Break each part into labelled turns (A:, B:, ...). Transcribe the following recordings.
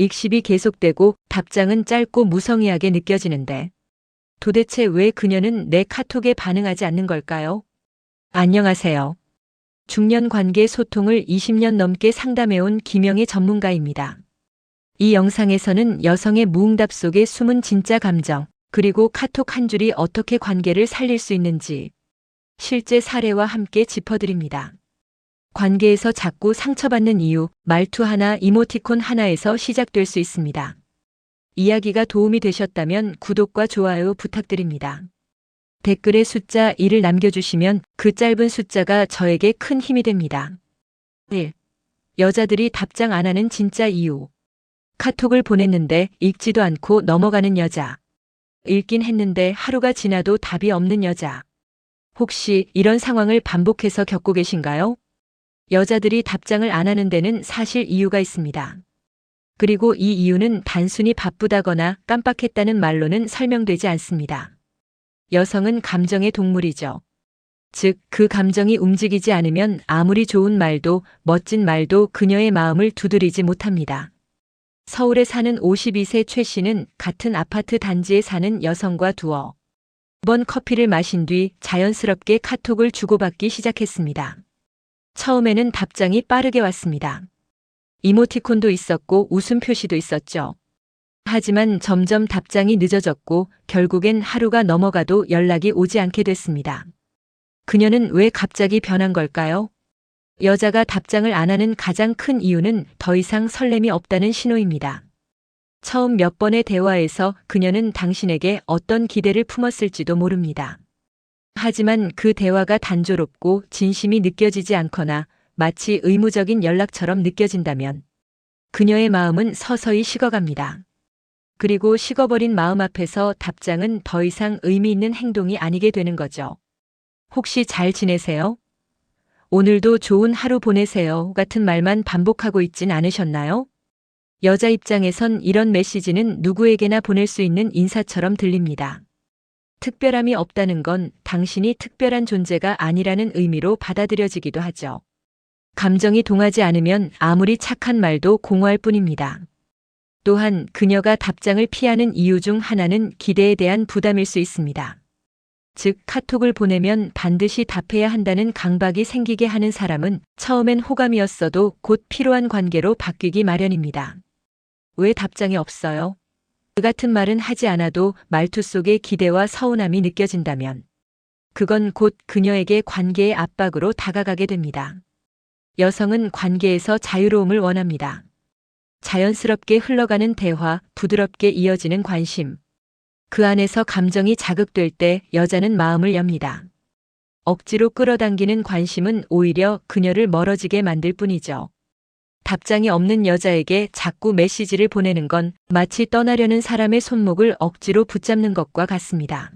A: 읽씹이 계속되고 답장은 짧고 무성의하게 느껴지는데 도대체 왜 그녀는 내 카톡에 반응하지 않는 걸까요? 안녕하세요. 중년 관계 소통을 20년 넘게 상담해온 김영애 전문가입니다. 이 영상에서는 여성의 무응답 속에 숨은 진짜 감정, 그리고 카톡 한 줄이 어떻게 관계를 살릴 수 있는지 실제 사례와 함께 짚어드립니다. 관계에서 자꾸 상처받는 이유, 말투 하나, 이모티콘 하나에서 시작될 수 있습니다. 이야기가 도움이 되셨다면 구독과 좋아요 부탁드립니다. 댓글에 숫자 1을 남겨주시면 그 짧은 숫자가 저에게 큰 힘이 됩니다. 1. 여자들이 답장 안 하는 진짜 이유. 카톡을 보냈는데 읽지도 않고 넘어가는 여자. 읽긴 했는데 하루가 지나도 답이 없는 여자. 혹시 이런 상황을 반복해서 겪고 계신가요? 여자들이 답장을 안 하는 데는 사실 이유가 있습니다. 그리고 이 이유는 단순히 바쁘다거나 깜빡했다는 말로는 설명되지 않습니다. 여성은 감정의 동물이죠. 즉, 그 감정이 움직이지 않으면 아무리 좋은 말도 멋진 말도 그녀의 마음을 두드리지 못합니다. 서울에 사는 52세 최 씨는 같은 아파트 단지에 사는 여성과 두어 번 커피를 마신 뒤 자연스럽게 카톡을 주고받기 시작했습니다. 처음에는 답장이 빠르게 왔습니다. 이모티콘도 있었고 웃음 표시도 있었죠. 하지만 점점 답장이 늦어졌고 결국엔 하루가 넘어가도 연락이 오지 않게 됐습니다. 그녀는 왜 갑자기 변한 걸까요? 여자가 답장을 안 하는 가장 큰 이유는 더 이상 설렘이 없다는 신호입니다. 처음 몇 번의 대화에서 그녀는 당신에게 어떤 기대를 품었을지도 모릅니다. 하지만 그 대화가 단조롭고 진심이 느껴지지 않거나 마치 의무적인 연락처럼 느껴진다면 그녀의 마음은 서서히 식어갑니다. 그리고 식어버린 마음 앞에서 답장은 더 이상 의미 있는 행동이 아니게 되는 거죠. 혹시 잘 지내세요? 오늘도 좋은 하루 보내세요 같은 말만 반복하고 있진 않으셨나요? 여자 입장에선 이런 메시지는 누구에게나 보낼 수 있는 인사처럼 들립니다. 특별함이 없다는 건 당신이 특별한 존재가 아니라는 의미로 받아들여지기도 하죠. 감정이 동하지 않으면 아무리 착한 말도 공허할 뿐입니다. 또한 그녀가 답장을 피하는 이유 중 하나는 기대에 대한 부담일 수 있습니다. 즉, 카톡을 보내면 반드시 답해야 한다는 강박이 생기게 하는 사람은 처음엔 호감이었어도 곧 필요한 관계로 바뀌기 마련입니다. 왜 답장이 없어요? 그 같은 말은 하지 않아도 말투 속에 기대와 서운함이 느껴진다면 그건 곧 그녀에게 관계의 압박으로 다가가게 됩니다. 여성은 관계에서 자유로움을 원합니다. 자연스럽게 흘러가는 대화, 부드럽게 이어지는 관심. 그 안에서 감정이 자극될 때 여자는 마음을 엽니다. 억지로 끌어당기는 관심은 오히려 그녀를 멀어지게 만들 뿐이죠. 답장이 없는 여자에게 자꾸 메시지를 보내는 건 마치 떠나려는 사람의 손목을 억지로 붙잡는 것과 같습니다.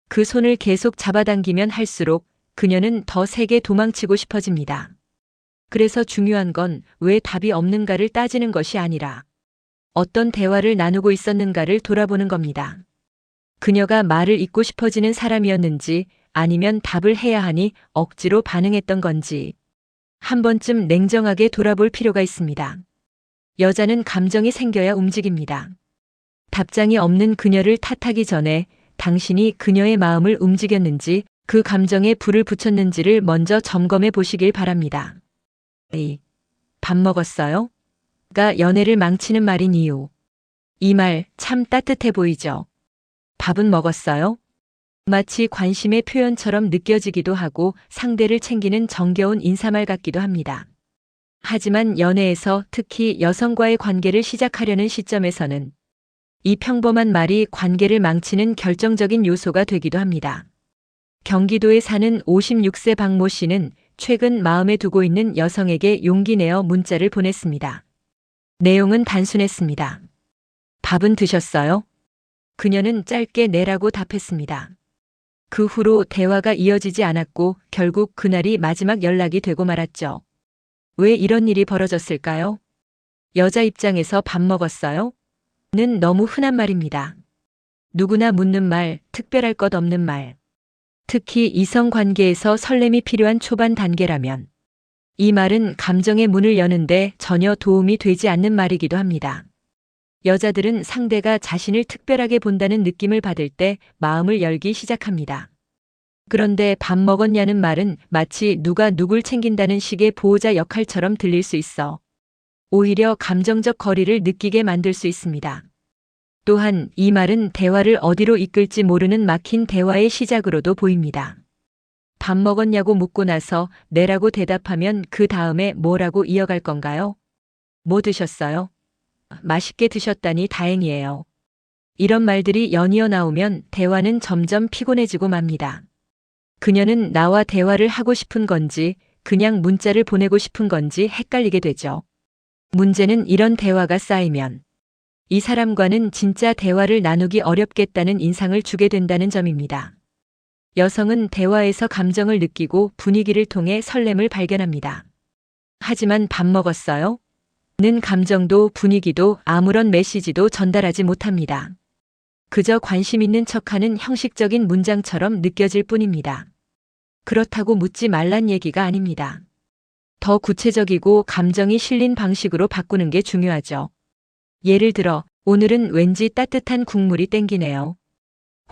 A: 그 손을 계속 잡아당기면 할수록 그녀는 더 세게 도망치고 싶어집니다. 그래서 중요한 건 왜 답이 없는가를 따지는 것이 아니라 어떤 대화를 나누고 있었는가를 돌아보는 겁니다. 그녀가 말을 잇고 싶어지는 사람이었는지 아니면 답을 해야 하니 억지로 반응했던 건지 한 번쯤 냉정하게 돌아볼 필요가 있습니다. 여자는 감정이 생겨야 움직입니다. 답장이 없는 그녀를 탓하기 전에 당신이 그녀의 마음을 움직였는지 그 감정에 불을 붙였는지를 먼저 점검해 보시길 바랍니다. 밥 먹었어요? 가 연애를 망치는 말인 이유. 이 말 참 따뜻해 보이죠? 밥은 먹었어요? 마치 관심의 표현처럼 느껴지기도 하고 상대를 챙기는 정겨운 인사말 같기도 합니다. 하지만 연애에서 특히 여성과의 관계를 시작하려는 시점에서는 이 평범한 말이 관계를 망치는 결정적인 요소가 되기도 합니다. 경기도에 사는 56세 박모 씨는 최근 마음에 두고 있는 여성에게 용기 내어 문자를 보냈습니다. 내용은 단순했습니다. 밥은 드셨어요? 그녀는 짧게 네라고 답했습니다. 그 후로 대화가 이어지지 않았고 결국 그날이 마지막 연락이 되고 말았죠. 왜 이런 일이 벌어졌을까요? 여자 입장에서 밥 먹었어요? 는 너무 흔한 말입니다. 누구나 묻는 말, 특별할 것 없는 말. 특히 이성 관계에서 설렘이 필요한 초반 단계라면 이 말은 감정의 문을 여는데 전혀 도움이 되지 않는 말이기도 합니다. 여자들은 상대가 자신을 특별하게 본다는 느낌을 받을 때 마음을 열기 시작합니다. 그런데 밥 먹었냐는 말은 마치 누가 누굴 챙긴다는 식의 보호자 역할처럼 들릴 수 있어 오히려 감정적 거리를 느끼게 만들 수 있습니다. 또한 이 말은 대화를 어디로 이끌지 모르는 막힌 대화의 시작으로도 보입니다. 밥 먹었냐고 묻고 나서 네라고 대답하면 그 다음에 뭐라고 이어갈 건가요? 뭐 드셨어요? 맛있게 드셨다니 다행이에요. 이런 말들이 연이어 나오면 대화는 점점 피곤해지고 맙니다. 그녀는 나와 대화를 하고 싶은 건지 그냥 문자를 보내고 싶은 건지 헷갈리게 되죠. 문제는 이런 대화가 쌓이면 이 사람과는 진짜 대화를 나누기 어렵겠다는 인상을 주게 된다는 점입니다. 여성은 대화에서 감정을 느끼고 분위기를 통해 설렘을 발견합니다. 하지만 밥 먹었어요? 는 감정도 분위기도 아무런 메시지도 전달하지 못합니다. 그저 관심 있는 척하는 형식적인 문장처럼 느껴질 뿐입니다. 그렇다고 묻지 말란 얘기가 아닙니다. 더 구체적이고 감정이 실린 방식으로 바꾸는 게 중요하죠. 예를 들어, 오늘은 왠지 따뜻한 국물이 땡기네요.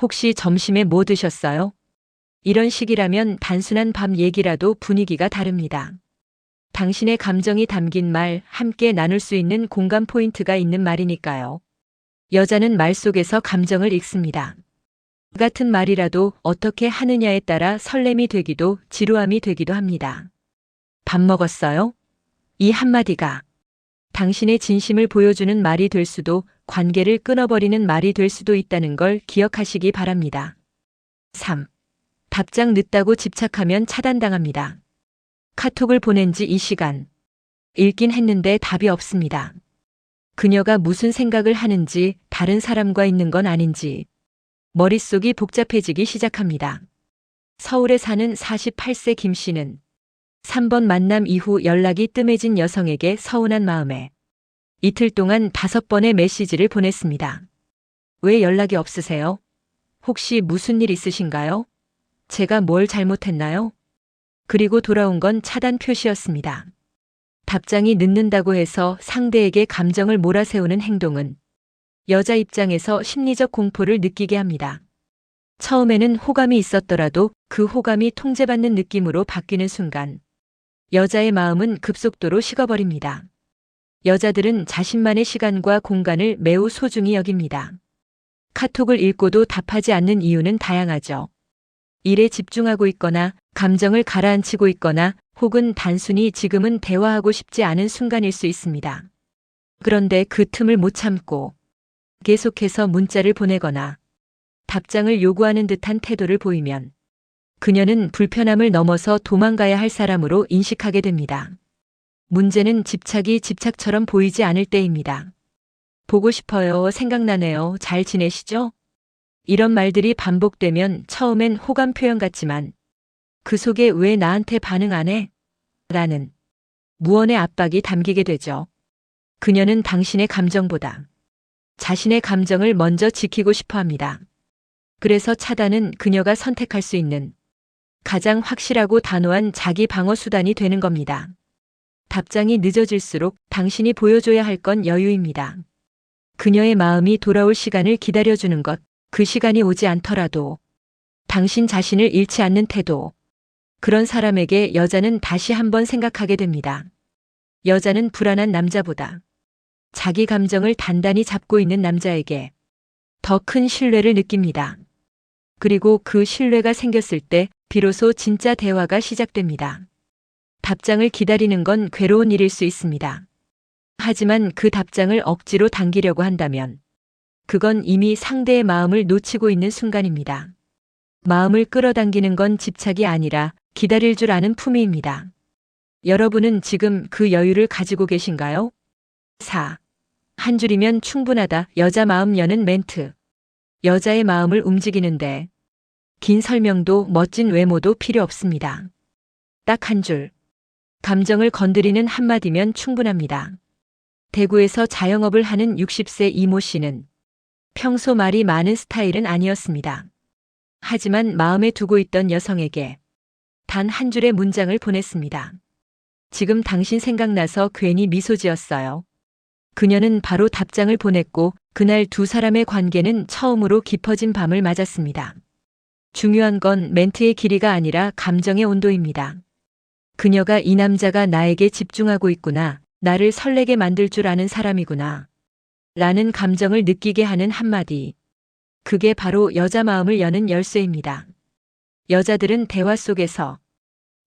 A: 혹시 점심에 뭐 드셨어요? 이런 식이라면 단순한 밥 얘기라도 분위기가 다릅니다. 당신의 감정이 담긴 말, 함께 나눌 수 있는 공감 포인트가 있는 말이니까요. 여자는 말 속에서 감정을 읽습니다. 같은 말이라도 어떻게 하느냐에 따라 설렘이 되기도 지루함이 되기도 합니다. 밥 먹었어요? 이 한마디가 당신의 진심을 보여주는 말이 될 수도 관계를 끊어버리는 말이 될 수도 있다는 걸 기억하시기 바랍니다. 3. 답장 늦다고 집착하면 차단당합니다. 카톡을 보낸 지 이 시간. 읽긴 했는데 답이 없습니다. 그녀가 무슨 생각을 하는지 다른 사람과 있는 건 아닌지 머릿속이 복잡해지기 시작합니다. 서울에 사는 48세 김 씨는 3번 만남 이후 연락이 뜸해진 여성에게 서운한 마음에 이틀 동안 5번의 메시지를 보냈습니다. 왜 연락이 없으세요? 혹시 무슨 일 있으신가요? 제가 뭘 잘못했나요? 그리고 돌아온 건 차단 표시였습니다. 답장이 늦는다고 해서 상대에게 감정을 몰아세우는 행동은 여자 입장에서 심리적 공포를 느끼게 합니다. 처음에는 호감이 있었더라도 그 호감이 통제받는 느낌으로 바뀌는 순간 여자의 마음은 급속도로 식어버립니다. 여자들은 자신만의 시간과 공간을 매우 소중히 여깁니다. 카톡을 읽고도 답하지 않는 이유는 다양하죠. 일에 집중하고 있거나 감정을 가라앉히고 있거나 혹은 단순히 지금은 대화하고 싶지 않은 순간일 수 있습니다. 그런데 그 틈을 못 참고 계속해서 문자를 보내거나 답장을 요구하는 듯한 태도를 보이면 그녀는 불편함을 넘어서 도망가야 할 사람으로 인식하게 됩니다. 문제는 집착이 집착처럼 보이지 않을 때입니다. 보고 싶어요. 생각나네요. 잘 지내시죠? 이런 말들이 반복되면 처음엔 호감 표현 같지만 그 속에 왜 나한테 반응 안 해? 라는 무언의 압박이 담기게 되죠. 그녀는 당신의 감정보다 자신의 감정을 먼저 지키고 싶어 합니다. 그래서 차단은 그녀가 선택할 수 있는 가장 확실하고 단호한 자기 방어 수단이 되는 겁니다. 답장이 늦어질수록 당신이 보여줘야 할 건 여유입니다. 그녀의 마음이 돌아올 시간을 기다려주는 것, 그 시간이 오지 않더라도 당신 자신을 잃지 않는 태도. 그런 사람에게 여자는 다시 한번 생각하게 됩니다. 여자는 불안한 남자보다 자기 감정을 단단히 잡고 있는 남자에게 더 큰 신뢰를 느낍니다. 그리고 그 신뢰가 생겼을 때 비로소 진짜 대화가 시작됩니다. 답장을 기다리는 건 괴로운 일일 수 있습니다. 하지만 그 답장을 억지로 당기려고 한다면 그건 이미 상대의 마음을 놓치고 있는 순간입니다. 마음을 끌어당기는 건 집착이 아니라 기다릴 줄 아는 품위입니다. 여러분은 지금 그 여유를 가지고 계신가요? 4. 한 줄이면 충분하다. 여자 마음 여는 멘트. 여자의 마음을 움직이는데 긴 설명도 멋진 외모도 필요 없습니다. 딱 한 줄. 감정을 건드리는 한마디면 충분합니다. 대구에서 자영업을 하는 60세 이모 씨는 평소 말이 많은 스타일은 아니었습니다. 하지만 마음에 두고 있던 여성에게 단 한 줄의 문장을 보냈습니다. 지금 당신 생각나서 괜히 미소 지었어요. 그녀는 바로 답장을 보냈고 그날 두 사람의 관계는 처음으로 깊어진 밤을 맞았습니다. 중요한 건 멘트의 길이가 아니라 감정의 온도입니다. 그녀가 이 남자가 나에게 집중하고 있구나, 나를 설레게 만들 줄 아는 사람이구나 라는 감정을 느끼게 하는 한마디. 그게 바로 여자 마음을 여는 열쇠입니다. 여자들은 대화 속에서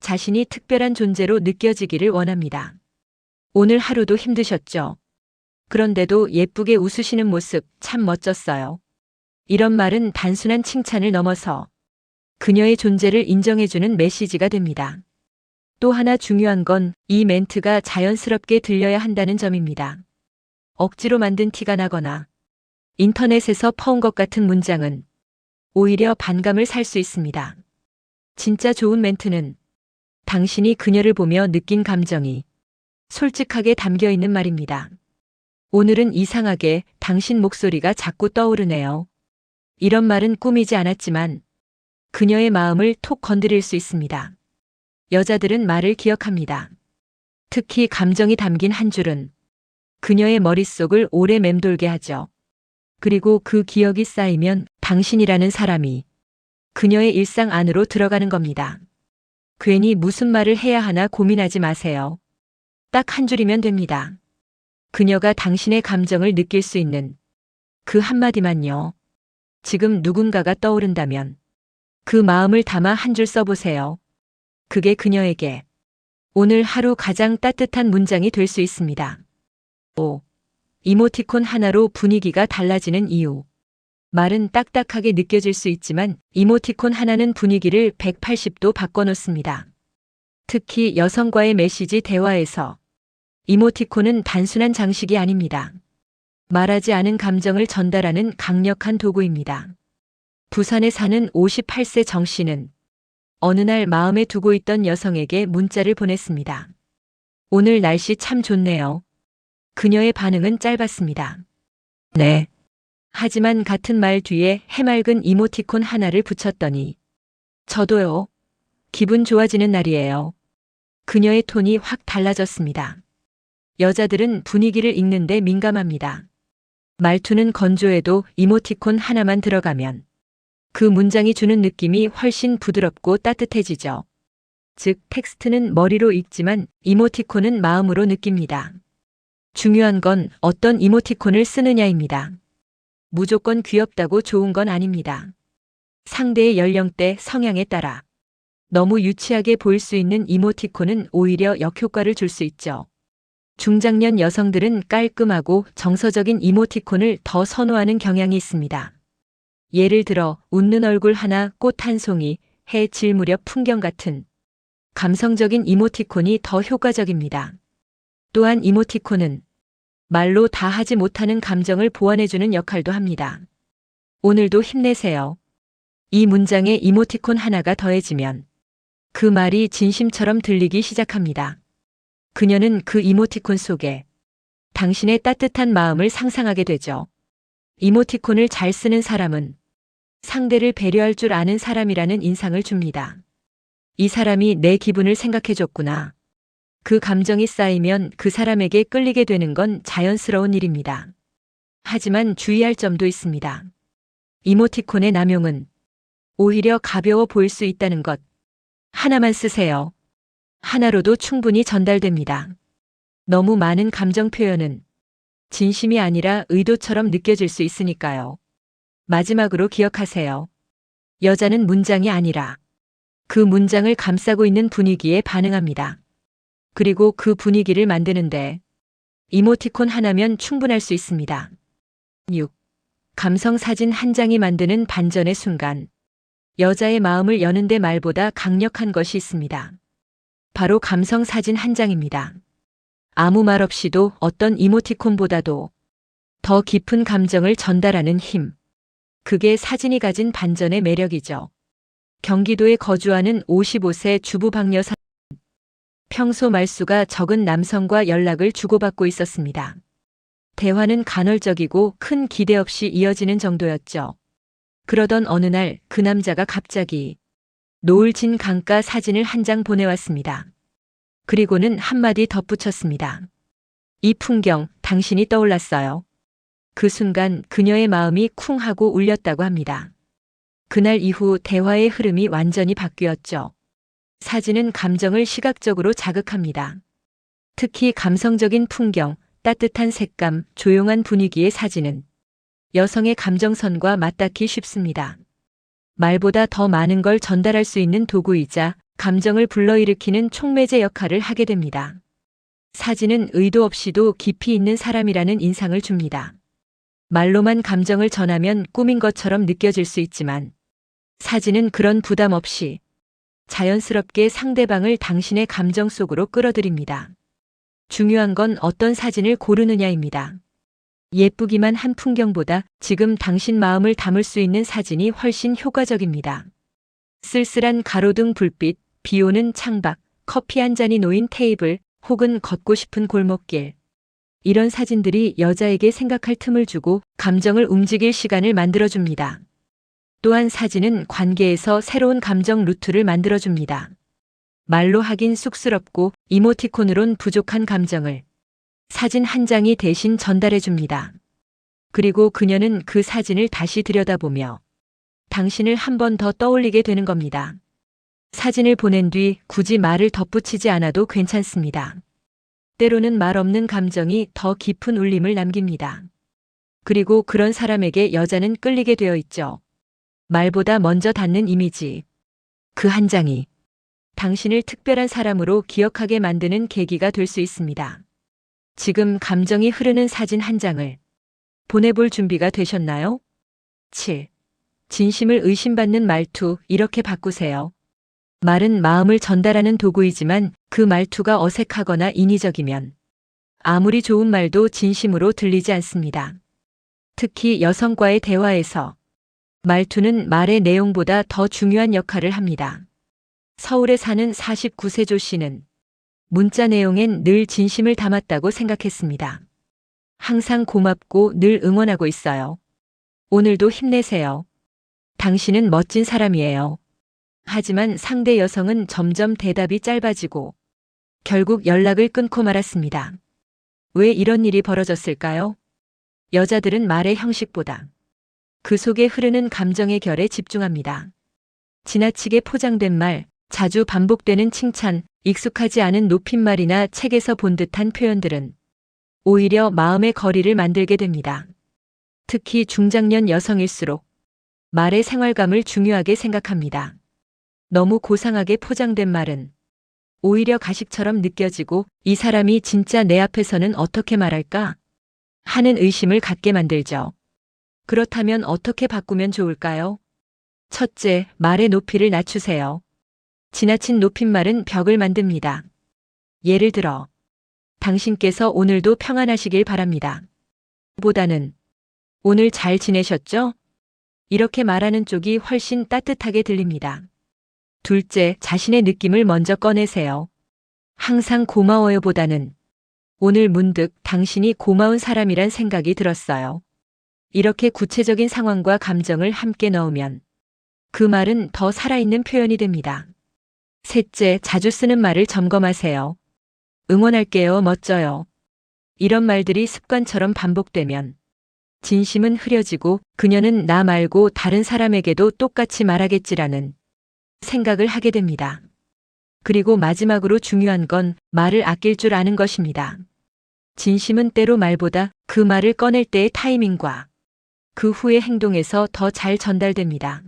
A: 자신이 특별한 존재로 느껴지기를 원합니다. 오늘 하루도 힘드셨죠? 그런데도 예쁘게 웃으시는 모습 참 멋졌어요. 이런 말은 단순한 칭찬을 넘어서 그녀의 존재를 인정해주는 메시지가 됩니다. 또 하나 중요한 건 이 멘트가 자연스럽게 들려야 한다는 점입니다. 억지로 만든 티가 나거나 인터넷에서 퍼온 것 같은 문장은 오히려 반감을 살 수 있습니다. 진짜 좋은 멘트는 당신이 그녀를 보며 느낀 감정이 솔직하게 담겨 있는 말입니다. 오늘은 이상하게 당신 목소리가 자꾸 떠오르네요. 이런 말은 꾸미지 않았지만 그녀의 마음을 톡 건드릴 수 있습니다. 여자들은 말을 기억합니다. 특히 감정이 담긴 한 줄은 그녀의 머릿속을 오래 맴돌게 하죠. 그리고 그 기억이 쌓이면 당신이라는 사람이 그녀의 일상 안으로 들어가는 겁니다. 괜히 무슨 말을 해야 하나 고민하지 마세요. 딱 한 줄이면 됩니다. 그녀가 당신의 감정을 느낄 수 있는 그 한마디만요. 지금 누군가가 떠오른다면 그 마음을 담아 한 줄 써보세요. 그게 그녀에게 오늘 하루 가장 따뜻한 문장이 될 수 있습니다. 5. 이모티콘 하나로 분위기가 달라지는 이유. 말은 딱딱하게 느껴질 수 있지만 이모티콘 하나는 분위기를 180도 바꿔놓습니다. 특히 여성과의 메시지 대화에서 이모티콘은 단순한 장식이 아닙니다. 말하지 않은 감정을 전달하는 강력한 도구입니다. 부산에 사는 58세 정 씨는 어느 날 마음에 두고 있던 여성에게 문자를 보냈습니다. 오늘 날씨 참 좋네요. 그녀의 반응은 짧았습니다. 네. 하지만 같은 말 뒤에 해맑은 이모티콘 하나를 붙였더니 저도요. 기분 좋아지는 날이에요. 그녀의 톤이 확 달라졌습니다. 여자들은 분위기를 읽는데 민감합니다. 말투는 건조해도 이모티콘 하나만 들어가면 그 문장이 주는 느낌이 훨씬 부드럽고 따뜻해지죠. 즉, 텍스트는 머리로 읽지만 이모티콘은 마음으로 느낍니다. 중요한 건 어떤 이모티콘을 쓰느냐입니다. 무조건 귀엽다고 좋은 건 아닙니다. 상대의 연령대, 성향에 따라 너무 유치하게 보일 수 있는 이모티콘은 오히려 역효과를 줄 수 있죠. 중장년 여성들은 깔끔하고 정서적인 이모티콘을 더 선호하는 경향이 있습니다. 예를 들어 웃는 얼굴 하나, 꽃 한 송이, 해 질 무렵 풍경 같은 감성적인 이모티콘이 더 효과적입니다. 또한 이모티콘은 말로 다 하지 못하는 감정을 보완해주는 역할도 합니다. 오늘도 힘내세요. 이 문장에 이모티콘 하나가 더해지면 그 말이 진심처럼 들리기 시작합니다. 그녀는 그 이모티콘 속에 당신의 따뜻한 마음을 상상하게 되죠. 이모티콘을 잘 쓰는 사람은 상대를 배려할 줄 아는 사람이라는 인상을 줍니다. 이 사람이 내 기분을 생각해줬구나. 그 감정이 쌓이면 그 사람에게 끌리게 되는 건 자연스러운 일입니다. 하지만 주의할 점도 있습니다. 이모티콘의 남용은 오히려 가벼워 보일 수 있다는 것. 하나만 쓰세요. 하나로도 충분히 전달됩니다. 너무 많은 감정 표현은 진심이 아니라 의도처럼 느껴질 수 있으니까요. 마지막으로 기억하세요. 여자는 문장이 아니라 그 문장을 감싸고 있는 분위기에 반응합니다. 그리고 그 분위기를 만드는데 이모티콘 하나면 충분할 수 있습니다. 6. 감성 사진 한 장이 만드는 반전의 순간. 여자의 마음을 여는데 말보다 강력한 것이 있습니다. 바로 감성 사진 한 장입니다. 아무 말 없이도 어떤 이모티콘보다도 더 깊은 감정을 전달하는 힘. 그게 사진이 가진 반전의 매력이죠. 경기도에 거주하는 55세 주부 박 여사. 평소 말수가 적은 남성과 연락을 주고받고 있었습니다. 대화는 간헐적이고 큰 기대 없이 이어지는 정도였죠. 그러던 어느 날 그 남자가 갑자기 노을 진 강가 사진을 한 장 보내왔습니다. 그리고는 한마디 덧붙였습니다. 이 풍경 당신이 떠올랐어요. 그 순간 그녀의 마음이 쿵 하고 울렸다고 합니다. 그날 이후 대화의 흐름이 완전히 바뀌었죠. 사진은 감정을 시각적으로 자극합니다. 특히 감성적인 풍경, 따뜻한 색감, 조용한 분위기의 사진은 여성의 감정선과 맞닿기 쉽습니다. 말보다 더 많은 걸 전달할 수 있는 도구이자 감정을 불러일으키는 촉매제 역할을 하게 됩니다. 사진은 의도 없이도 깊이 있는 사람이라는 인상을 줍니다. 말로만 감정을 전하면 꾸민 것처럼 느껴질 수 있지만 사진은 그런 부담 없이 자연스럽게 상대방을 당신의 감정 속으로 끌어들입니다. 중요한 건 어떤 사진을 고르느냐입니다. 예쁘기만 한 풍경보다 지금 당신 마음을 담을 수 있는 사진이 훨씬 효과적입니다. 쓸쓸한 가로등 불빛, 비 오는 창밖, 커피 한 잔이 놓인 테이블, 혹은 걷고 싶은 골목길. 이런 사진들이 여자에게 생각할 틈을 주고 감정을 움직일 시간을 만들어줍니다. 또한 사진은 관계에서 새로운 감정 루트를 만들어줍니다. 말로 하긴 쑥스럽고 이모티콘으론 부족한 감정을 사진 한 장이 대신 전달해줍니다. 그리고 그녀는 그 사진을 다시 들여다보며 당신을 한 번 더 떠올리게 되는 겁니다. 사진을 보낸 뒤 굳이 말을 덧붙이지 않아도 괜찮습니다. 때로는 말 없는 감정이 더 깊은 울림을 남깁니다. 그리고 그런 사람에게 여자는 끌리게 되어 있죠. 말보다 먼저 닿는 이미지. 그 한 장이 당신을 특별한 사람으로 기억하게 만드는 계기가 될 수 있습니다. 지금 감정이 흐르는 사진 한 장을 보내볼 준비가 되셨나요? 7. 진심을 의심받는 말투, 이렇게 바꾸세요. 말은 마음을 전달하는 도구이지만 그 말투가 어색하거나 인위적이면 아무리 좋은 말도 진심으로 들리지 않습니다. 특히 여성과의 대화에서 말투는 말의 내용보다 더 중요한 역할을 합니다. 서울에 사는 49세 조 씨는 문자 내용엔 늘 진심을 담았다고 생각했습니다. 항상 고맙고 늘 응원하고 있어요. 오늘도 힘내세요. 당신은 멋진 사람이에요. 하지만 상대 여성은 점점 대답이 짧아지고 결국 연락을 끊고 말았습니다. 왜 이런 일이 벌어졌을까요? 여자들은 말의 형식보다 그 속에 흐르는 감정의 결에 집중합니다. 지나치게 포장된 말, 자주 반복되는 칭찬, 익숙하지 않은 높임말이나 책에서 본 듯한 표현들은 오히려 마음의 거리를 만들게 됩니다. 특히 중장년 여성일수록 말의 생활감을 중요하게 생각합니다. 너무 고상하게 포장된 말은 오히려 가식처럼 느껴지고 이 사람이 진짜 내 앞에서는 어떻게 말할까 하는 의심을 갖게 만들죠. 그렇다면 어떻게 바꾸면 좋을까요? 첫째, 말의 높이를 낮추세요. 지나친 높임말은 벽을 만듭니다. 예를 들어, 당신께서 오늘도 평안하시길 바랍니다. 보다는 오늘 잘 지내셨죠? 이렇게 말하는 쪽이 훨씬 따뜻하게 들립니다. 둘째, 자신의 느낌을 먼저 꺼내세요. 항상 고마워요 보다는 오늘 문득 당신이 고마운 사람이란 생각이 들었어요. 이렇게 구체적인 상황과 감정을 함께 넣으면 그 말은 더 살아있는 표현이 됩니다. 셋째, 자주 쓰는 말을 점검하세요. 응원할게요, 멋져요. 이런 말들이 습관처럼 반복되면 진심은 흐려지고 그녀는 나 말고 다른 사람에게도 똑같이 말하겠지라는 생각을 하게 됩니다. 그리고 마지막으로 중요한 건 말을 아낄 줄 아는 것입니다. 진심은 때로 말보다 그 말을 꺼낼 때의 타이밍과 그 후의 행동에서 더 잘 전달됩니다.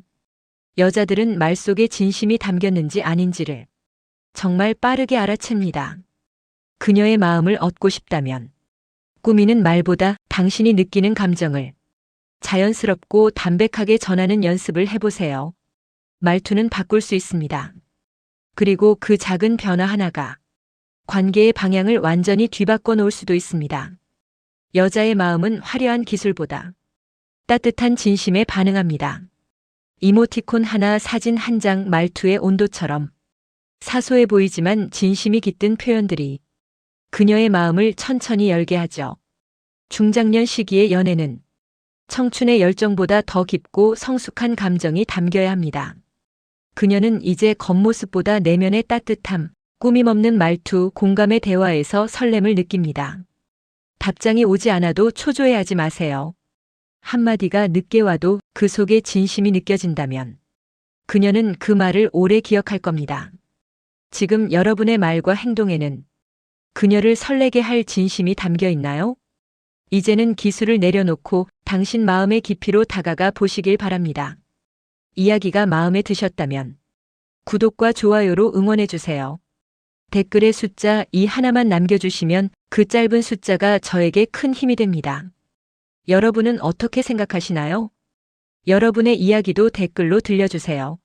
A: 여자들은 말 속에 진심이 담겼는지 아닌지를 정말 빠르게 알아챕니다. 그녀의 마음을 얻고 싶다면 꾸미는 말보다 당신이 느끼는 감정을 자연스럽고 담백하게 전하는 연습을 해보세요. 말투는 바꿀 수 있습니다. 그리고 그 작은 변화 하나가 관계의 방향을 완전히 뒤바꿔 놓을 수도 있습니다. 여자의 마음은 화려한 기술보다 따뜻한 진심에 반응합니다. 이모티콘 하나, 사진 한 장, 말투의 온도처럼 사소해 보이지만 진심이 깃든 표현들이 그녀의 마음을 천천히 열게 하죠. 중장년 시기의 연애는 청춘의 열정보다 더 깊고 성숙한 감정이 담겨야 합니다. 그녀는 이제 겉모습보다 내면의 따뜻함, 꾸밈 없는 말투, 공감의 대화에서 설렘을 느낍니다. 답장이 오지 않아도 초조해하지 마세요. 한마디가 늦게 와도 그 속에 진심이 느껴진다면 그녀는 그 말을 오래 기억할 겁니다. 지금 여러분의 말과 행동에는 그녀를 설레게 할 진심이 담겨 있나요? 이제는 기술을 내려놓고 당신 마음의 깊이로 다가가 보시길 바랍니다. 이야기가 마음에 드셨다면 구독과 좋아요로 응원해주세요. 댓글에 숫자 2 하나만 남겨주시면 그 짧은 숫자가 저에게 큰 힘이 됩니다. 여러분은 어떻게 생각하시나요? 여러분의 이야기도 댓글로 들려주세요.